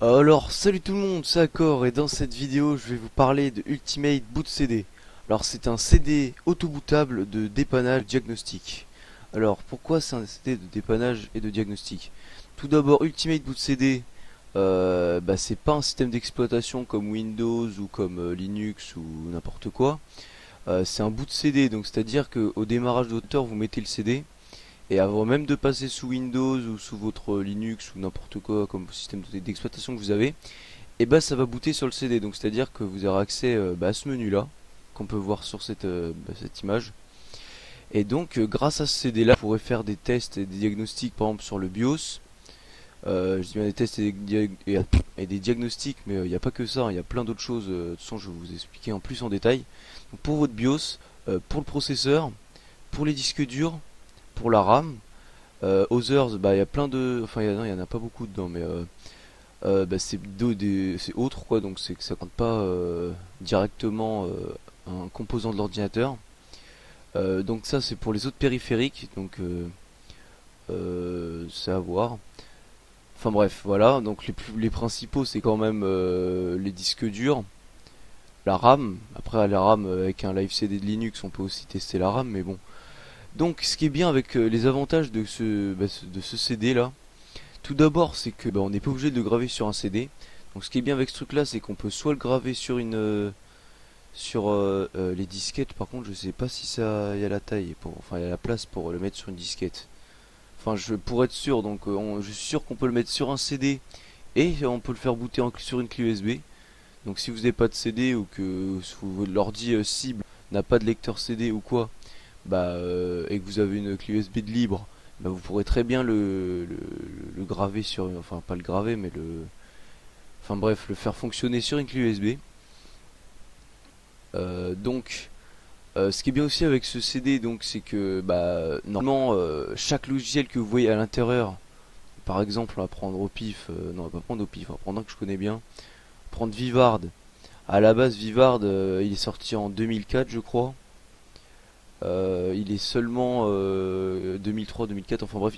Alors, salut tout le monde, c'est Accor et dans cette vidéo, je vais vous parler de Ultimate Boot CD. Alors, c'est un CD auto-bootable de dépannage diagnostic. Alors, pourquoi c'est un CD de dépannage et de diagnostic? Tout d'abord, Ultimate Boot CD, c'est pas un système d'exploitation comme Windows ou comme Linux ou n'importe quoi. C'est un boot CD, donc c'est-à-dire qu'au démarrage d'auteur, vous mettez le CD. Et avant même de passer sous Windows ou sous votre Linux ou n'importe quoi comme système d'exploitation que vous avez, et bah ça va booter sur le CD. Donc c'est à dire que vous aurez accès à ce menu là qu'on peut voir sur cette image. Et donc grâce à ce CD là, vous pourrez faire des tests et des diagnostics par exemple sur le BIOS. Je dis bien des tests et des diagnostics, mais il n'y a pas que ça, il y a plein d'autres choses. De toute façon, je vais vous expliquer en plus en détail. Donc, pour votre BIOS, pour le processeur, pour les disques durs, pour la RAM. Others, bah il y a plein de, enfin il y en a pas beaucoup dedans, mais c'est autre quoi, donc c'est que ça compte pas directement un composant de l'ordinateur. Donc ça c'est pour les autres périphériques, donc c'est à voir. Enfin bref, voilà, donc les principaux c'est quand même les disques durs, la RAM. Après la RAM avec un live CD de Linux, on peut aussi tester la RAM, mais bon. Donc ce qui est bien avec les avantages de ce CD là. Tout d'abord, c'est que on n'est pas obligé de le graver sur un CD. Donc, ce qui est bien avec ce truc-là, c'est qu'on peut soit le graver sur les disquettes. Par contre, je sais pas si ça y a la taille, enfin, il y a la place pour le mettre sur une disquette. Enfin, pour être sûr, donc je suis sûr qu'on peut le mettre sur un CD et on peut le faire booter sur une clé USB. Donc, si vous n'avez pas de CD ou que l'ordi cible n'a pas de lecteur CD ou quoi, et que vous avez une clé USB de libre, bah, vous pourrez très bien le graver sur, enfin pas le graver, mais enfin bref, le faire fonctionner sur une clé USB. Donc, ce qui est bien aussi avec ce CD, donc, c'est que normalement, chaque logiciel que vous voyez à l'intérieur, par exemple, on va prendre au pif, non, on va pas prendre au pif, on va prendre un que je connais bien, prendre Vivard. À la base, Vivard, il est sorti en 2004, je crois. Il est seulement 2003-2004, enfin bref,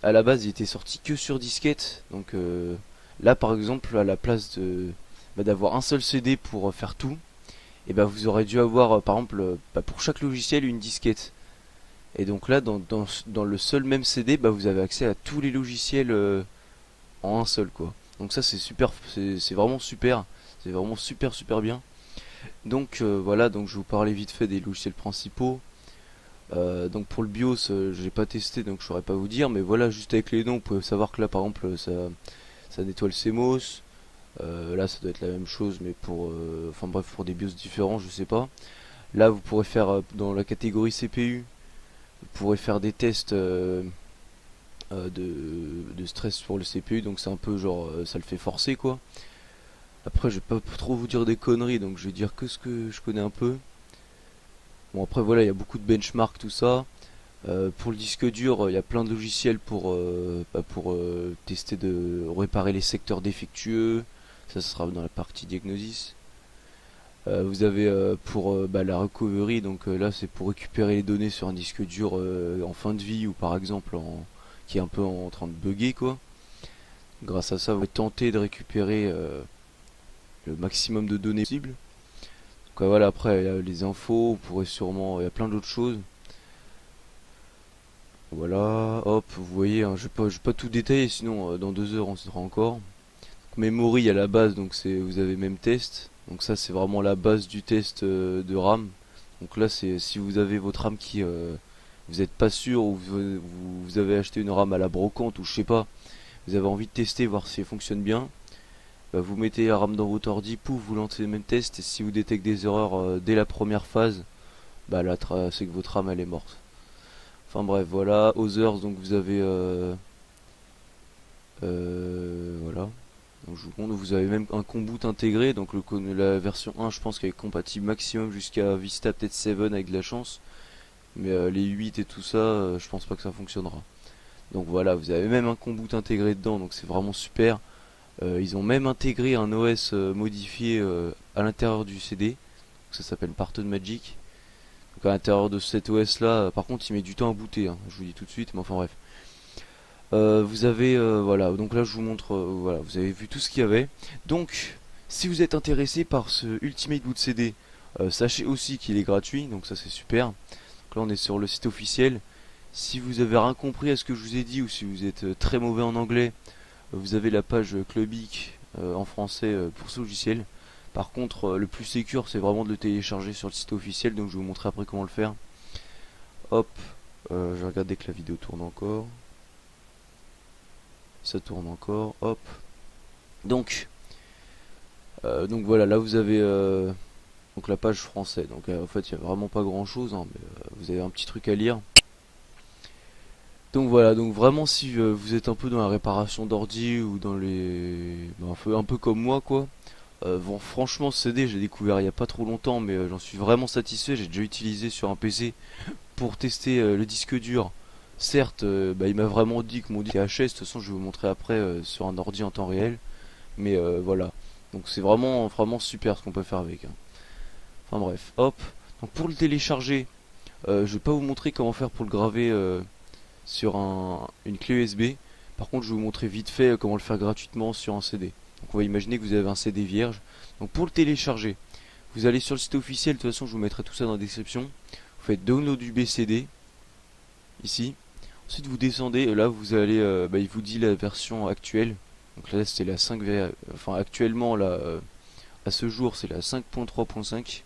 à la base il était sorti que sur disquette. Donc là par exemple, à la place d'avoir un seul CD pour faire tout, et vous aurez dû avoir par exemple pour chaque logiciel une disquette. Et donc là dans le seul même CD, vous avez accès à tous les logiciels en un seul quoi. Donc ça c'est super, c'est vraiment super, c'est vraiment super bien. Donc voilà, donc je vais vous parler vite fait des logiciels principaux. Donc pour le BIOS, j'ai pas testé donc je saurais pas vous dire, mais voilà, juste avec les noms, vous pouvez savoir que là par exemple ça nettoie le CMOS. Là ça doit être la même chose, mais enfin bref, pour des BIOS différents, je sais pas. Là vous pourrez faire dans la catégorie CPU, vous pourrez faire des tests de stress pour le CPU, donc c'est un peu genre ça le fait forcer quoi. Après je vais pas trop vous dire des conneries, donc je vais dire que ce que je connais un peu. Bon après voilà, il y a beaucoup de benchmark tout ça. Pour le disque dur, il y a plein de logiciels pour tester de réparer les secteurs défectueux. Ça sera dans la partie diagnosis. Vous avez pour la recovery, donc là c'est pour récupérer les données sur un disque dur en fin de vie ou par exemple qui est un peu en train de bugger quoi. Grâce à ça, vous pouvez tenter de récupérer le maximum de données possible. Donc voilà, après il y a les infos, vous pourrez sûrement, il y a plein d'autres choses. Voilà, hop, vous voyez, hein, je vais pas tout détailler, sinon dans 2 heures on sera encore. Memory à la base, donc vous avez même test. Donc ça c'est vraiment la base du test de RAM. Donc là c'est si vous avez votre RAM qui vous êtes pas sûr ou vous avez acheté une RAM à la brocante ou je sais pas, vous avez envie de tester voir si elle fonctionne bien, vous mettez la RAM dans votre ordi, pouf, vous lancez le même test et si vous détectez des erreurs dès la première phase, là c'est que votre RAM elle est morte. Enfin bref, voilà, Others, donc vous avez voilà. Donc, je vous montre, vous avez même un comboot intégré, donc la version 1 je pense qu'elle est compatible maximum jusqu'à Vista peut-être 7 avec de la chance, mais les 8 et tout ça, je pense pas que ça fonctionnera. Donc voilà, vous avez même un comboot intégré dedans, donc c'est vraiment super. Ils ont même intégré un OS modifié à l'intérieur du CD, donc ça s'appelle Parton Magic. Donc à l'intérieur de cet OS là, par contre il met du temps à booter, hein, je vous dis tout de suite, mais enfin bref. Vous avez voilà, donc là je vous montre voilà, vous avez vu tout ce qu'il y avait. Donc si vous êtes intéressé par ce Ultimate Boot CD, sachez aussi qu'il est gratuit, donc ça c'est super. Donc là on est sur le site officiel. Si vous avez rien compris à ce que je vous ai dit ou si vous êtes très mauvais en anglais, vous avez la page Clubic en français pour ce logiciel. Par contre, le plus sécure c'est vraiment de le télécharger sur le site officiel, donc je vais vous montrer après comment le faire. Hop, je vais regarder que la vidéo tourne encore. Ça tourne encore, hop. Donc voilà, là vous avez donc la page français. Donc en fait, il n'y a vraiment pas grand chose, hein, mais vous avez un petit truc à lire. Donc voilà, donc vraiment si vous êtes un peu dans la réparation d'ordi ou dans les un peu comme moi quoi. Bon, franchement ce CD j'ai découvert il y a pas trop longtemps mais j'en suis vraiment satisfait, j'ai déjà utilisé sur un PC pour tester le disque dur. Certes, il m'a vraiment dit que mon disque est HS, de toute façon je vais vous montrer après sur un ordi en temps réel. Mais voilà, donc c'est vraiment super ce qu'on peut faire avec, hein. Enfin bref, hop. Donc pour le télécharger, je vais pas vous montrer comment faire pour le graver sur une clé USB. Par contre je vais vous montrer vite fait comment le faire gratuitement sur un CD. Donc on va imaginer que vous avez un CD vierge. Donc pour le télécharger, vous allez sur le site officiel, de toute façon je vous mettrai tout ça dans la description. Vous faites download du BCD, ici. Ensuite vous descendez, et là vous allez, il vous dit la version actuelle. Donc là c'est la 5, enfin actuellement là, à ce jour c'est la 5.3.5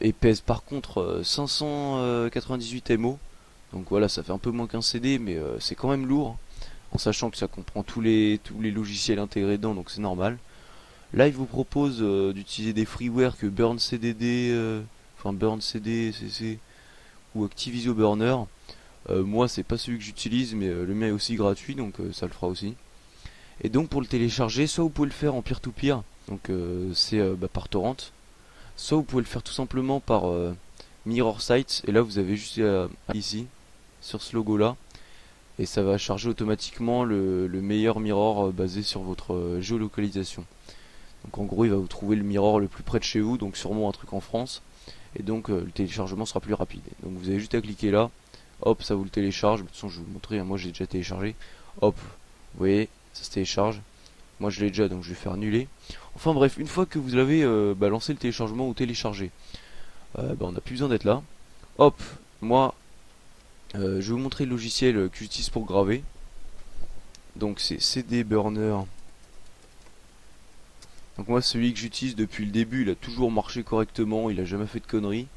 et pèse par contre 598 MO. Donc voilà, ça fait un peu moins qu'un CD mais c'est quand même lourd, en sachant que ça comprend tous les logiciels intégrés dedans, donc c'est normal. Là il vous propose d'utiliser des freeware que Burn CDD, enfin Burn CD, CC ou Activisio Burner. Moi c'est pas celui que j'utilise mais le mien est aussi gratuit donc ça le fera aussi. Et donc pour le télécharger, soit vous pouvez le faire en peer-to-peer, donc c'est par torrent, soit vous pouvez le faire tout simplement par Mirror Sites, et là vous avez juste ici, sur ce logo là, et ça va charger automatiquement le meilleur mirror basé sur votre géolocalisation. Donc en gros il va vous trouver le mirror le plus près de chez vous, donc sûrement un truc en France, et donc le téléchargement sera plus rapide. Donc vous avez juste à cliquer là, hop ça vous le télécharge, de toute façon je vais vous montrer, hein, moi j'ai déjà téléchargé, hop, vous voyez, ça se télécharge. Moi je l'ai déjà donc je vais faire annuler. Enfin bref, une fois que vous avez lancé le téléchargement ou téléchargé, on n'a plus besoin d'être là. Hop, moi je vais vous montrer le logiciel que j'utilise pour graver. Donc c'est CD Burner. Donc moi celui que j'utilise depuis le début, il a toujours marché correctement, il a jamais fait de conneries.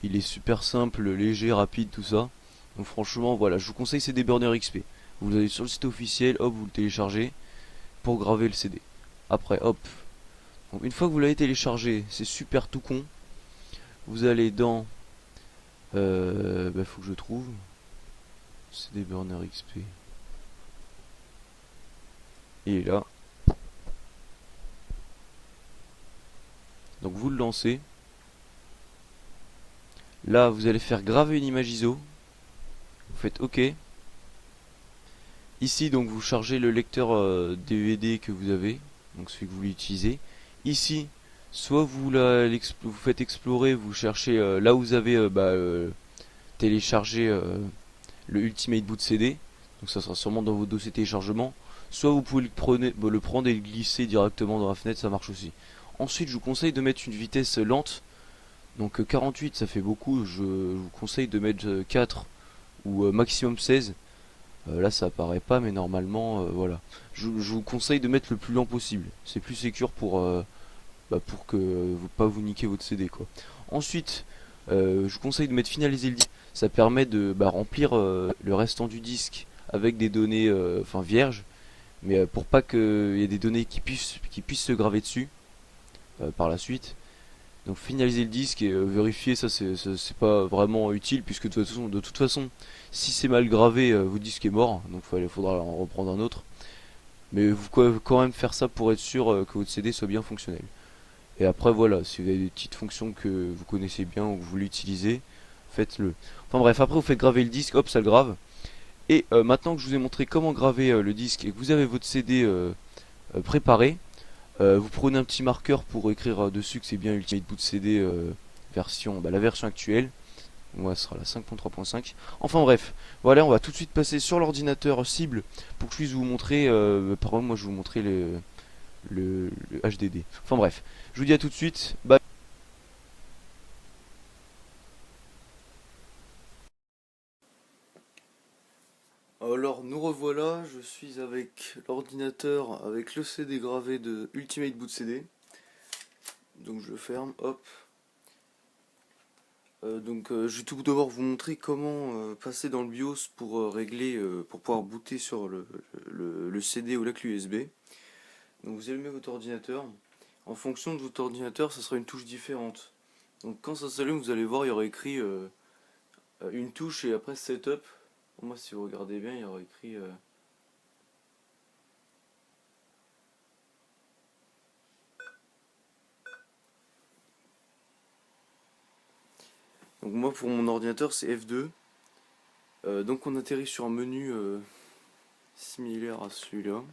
Il est super simple, léger, rapide, tout ça. Donc franchement voilà, je vous conseille CD Burner XP. Vous allez sur le site officiel, hop, vous le téléchargez pour graver le CD. Après, hop. Donc une fois que vous l'avez téléchargé, c'est super tout con. Vous allez dans... faut que je trouve. CD Burner XP. Il est là. Donc vous le lancez. Là, vous allez faire graver une image ISO. Vous faites OK. Ici, donc vous chargez le lecteur DVD que vous avez. Donc celui que vous voulez utiliser. Ici, soit vous faites explorer, vous cherchez là où vous avez téléchargé le Ultimate Boot CD. Donc ça sera sûrement dans vos dossiers téléchargement. Soit vous pouvez le prendre et le glisser directement dans la fenêtre, ça marche aussi. Ensuite, je vous conseille de mettre une vitesse lente. Donc 48 ça fait beaucoup, je vous conseille de mettre 4 ou maximum 16. Là ça apparaît pas mais normalement voilà. Je vous conseille de mettre le plus lent possible. C'est plus sécure pour que pas vous niquer votre CD quoi. Ensuite je vous conseille de mettre finaliser le disque. Ça permet de remplir le restant du disque avec des données vierges. Mais pour pas qu'il y ait des données qui puissent se graver dessus par la suite. Donc finaliser le disque et vérifier, ça c'est pas vraiment utile puisque de toute façon si c'est mal gravé, votre disque est mort, donc il faudra en reprendre un autre. Mais vous pouvez quand même faire ça pour être sûr que votre CD soit bien fonctionnel. Et après voilà, si vous avez des petites fonctions que vous connaissez bien ou que vous voulez utiliser, faites-le. Enfin bref, après vous faites graver le disque, hop ça le grave. Et maintenant que je vous ai montré comment graver le disque et que vous avez votre CD préparé, vous prenez un petit marqueur pour écrire dessus que c'est bien Ultimate Boot CD la version actuelle. Ouais, ce sera la 5.3.5. Enfin bref, voilà, on va tout de suite passer sur l'ordinateur cible pour que je puisse vous montrer. Par exemple, moi je vais vous montrer le HDD. Enfin bref, je vous dis à tout de suite. Bye. Alors nous revoilà, je suis avec l'ordinateur avec le CD gravé de Ultimate Boot CD. Donc je le ferme, hop. Je vais tout d'abord vous montrer comment passer dans le BIOS pour régler, pour pouvoir booter sur le CD ou la clé USB. Donc vous allumez votre ordinateur. En fonction de votre ordinateur, ça sera une touche différente. Donc quand ça s'allume, vous allez voir, il y aura écrit une touche et après Setup. Pour moi, si vous regardez bien, il y aura écrit... Donc moi, pour mon ordinateur, c'est F2. Donc on atterrit sur un menu similaire à celui-là.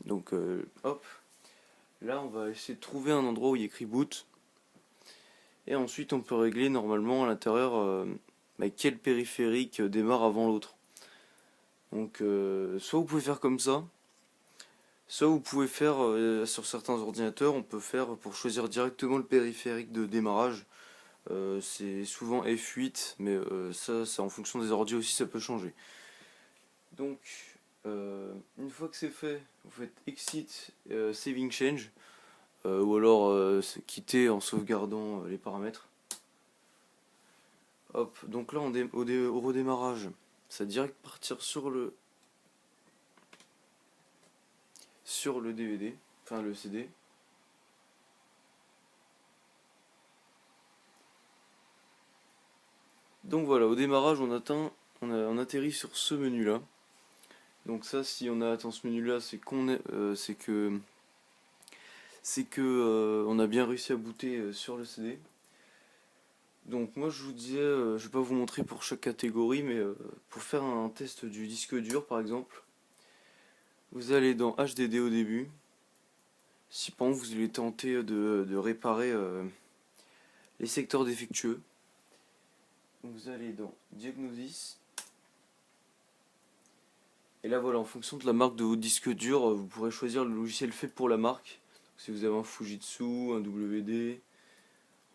Donc hop, là on va essayer de trouver un endroit où il y a écrit boot. Et ensuite on peut régler normalement à l'intérieur quel périphérique démarre avant l'autre. Donc soit vous pouvez faire comme ça, soit vous pouvez faire sur certains ordinateurs, on peut faire pour choisir directement le périphérique de démarrage. C'est souvent F8, mais ça c'est en fonction des ordi aussi, ça peut changer. Donc une fois que c'est fait, vous faites exit saving change. Ou alors quitter en sauvegardant les paramètres. Hop, donc là au redémarrage, ça va direct partir sur le DVD, enfin le CD. Donc voilà, au démarrage on atterrit sur ce menu là. Donc ça, si on a atteint ce menu là, c'est que on a bien réussi à booter sur le CD. Donc moi je vous disais, je vais pas vous montrer pour chaque catégorie, mais pour faire un test du disque dur par exemple, vous allez dans HDD au début. Si par exemple vous voulez tenter de réparer les secteurs défectueux, vous allez dans Diagnosis. Et là voilà, en fonction de la marque de votre disque dur, vous pourrez choisir le logiciel fait pour la marque. Si vous avez un Fujitsu, un WD,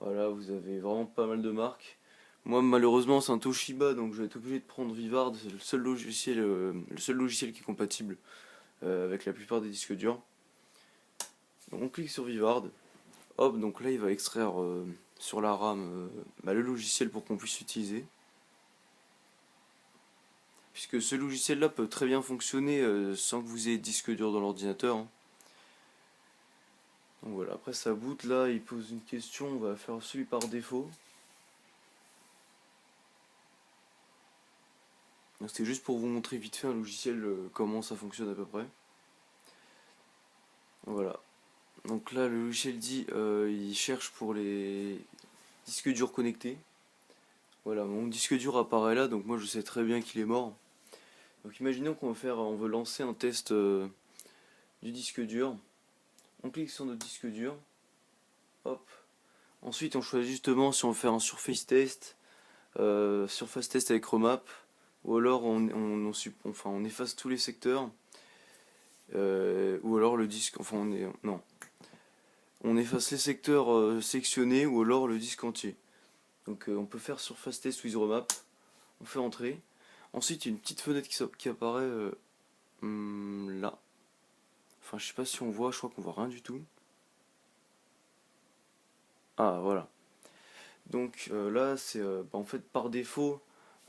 voilà, vous avez vraiment pas mal de marques. Moi malheureusement c'est un Toshiba, donc je vais être obligé de prendre Vivard, c'est le seul logiciel qui est compatible avec la plupart des disques durs. Donc on clique sur Vivard. Hop, donc là il va extraire sur la RAM le logiciel pour qu'on puisse l'utiliser. Puisque ce logiciel là peut très bien fonctionner sans que vous ayez de disque dur dans l'ordinateur, hein. Donc voilà, après ça boot là, il pose une question, on va faire celui par défaut. Donc c'était juste pour vous montrer vite fait un logiciel comment ça fonctionne à peu près. Voilà. Donc là le logiciel dit il cherche pour les disques durs connectés. Voilà, mon disque dur apparaît là, donc moi je sais très bien qu'il est mort. Donc imaginons on veut lancer un test du disque dur. On clique sur notre disque dur. Hop. Ensuite on choisit justement si on veut faire un surface test, surface test avec remap, ou alors on efface tous les secteurs, ou alors le disque, non, on efface les secteurs sectionnés, ou alors le disque entier. Donc on peut faire surface test with remap. On fait entrer. Ensuite il y a une petite fenêtre qui apparaît là. Enfin je sais pas si on voit, je crois qu'on voit rien du tout. Ah voilà. Donc là c'est en fait par défaut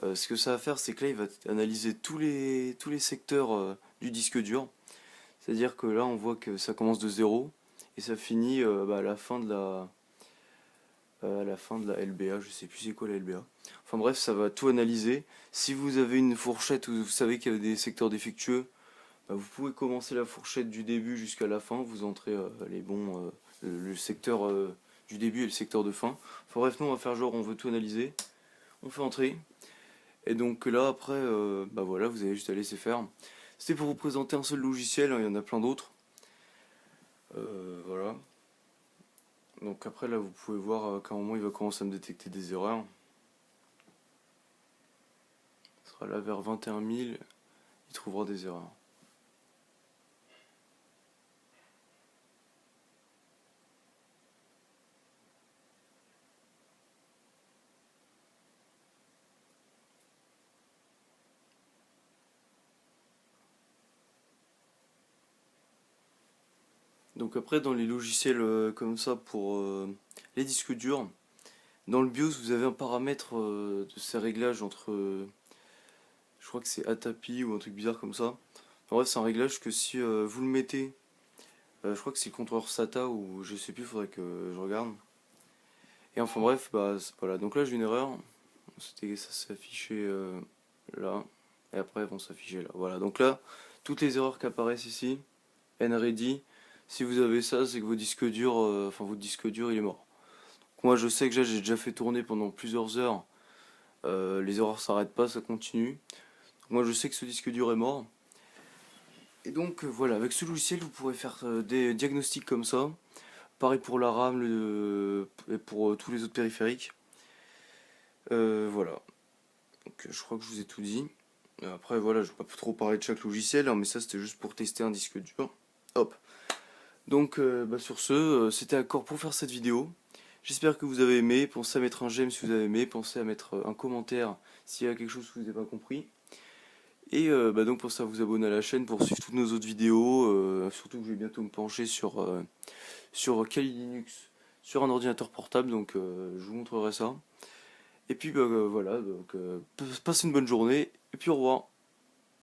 ce que ça va faire c'est que là il va analyser tous les secteurs du disque dur. C'est-à-dire que là on voit que ça commence de 0 et ça finit à la fin de la LBA, je sais plus c'est quoi la LBA. Enfin bref, ça va tout analyser. Si vous avez une fourchette où vous savez qu'il y a des secteurs défectueux, vous pouvez commencer la fourchette du début jusqu'à la fin, vous entrez les bons, le secteur du début et le secteur de fin. Enfin bref, nous on va faire genre on veut tout analyser, on fait entrer, et donc là après, voilà, vous avez juste à laisser faire. C'était pour vous présenter un seul logiciel, hein, il y en a plein d'autres. Voilà. Donc après là vous pouvez voir qu'à un moment il va commencer à me détecter des erreurs. Ce sera là vers 21 000, il trouvera des erreurs. Donc après dans les logiciels comme ça pour les disques durs, dans le BIOS vous avez un paramètre de ces réglages entre, je crois que c'est ATAPI ou un truc bizarre comme ça. En vrai c'est un réglage que si vous le mettez, je crois que c'est le contrôleur SATA ou je sais plus, faudrait que je regarde. Et enfin bref, bah voilà, donc là j'ai une erreur, ça s'est affiché là, et après elles vont s'afficher là. Voilà, donc là, toutes les erreurs qui apparaissent ici, NREADY, si vous avez ça, c'est que vos disques durs, votre disque dur il est mort. Donc moi je sais que j'ai déjà fait tourner pendant plusieurs heures, les erreurs s'arrêtent pas, ça continue. Donc moi je sais que ce disque dur est mort. Et donc voilà, avec ce logiciel vous pourrez faire des diagnostics comme ça. Pareil pour la RAM et pour tous les autres périphériques. Voilà, donc je crois que je vous ai tout dit. Après voilà, je vais pas trop parler de chaque logiciel, hein, mais ça c'était juste pour tester un disque dur. Hop. Donc bah, sur ce, c'était accord pour faire cette vidéo. J'espère que vous avez aimé. Pensez à mettre un j'aime si vous avez aimé. Pensez à mettre un commentaire s'il y a quelque chose que vous n'avez pas compris. Et bah, donc pensez à vous abonner à la chaîne pour suivre toutes nos autres vidéos. Surtout que je vais bientôt me pencher sur Kali Linux sur un ordinateur portable. Donc je vous montrerai ça. Et puis bah, voilà, donc passez une bonne journée. Et puis au revoir.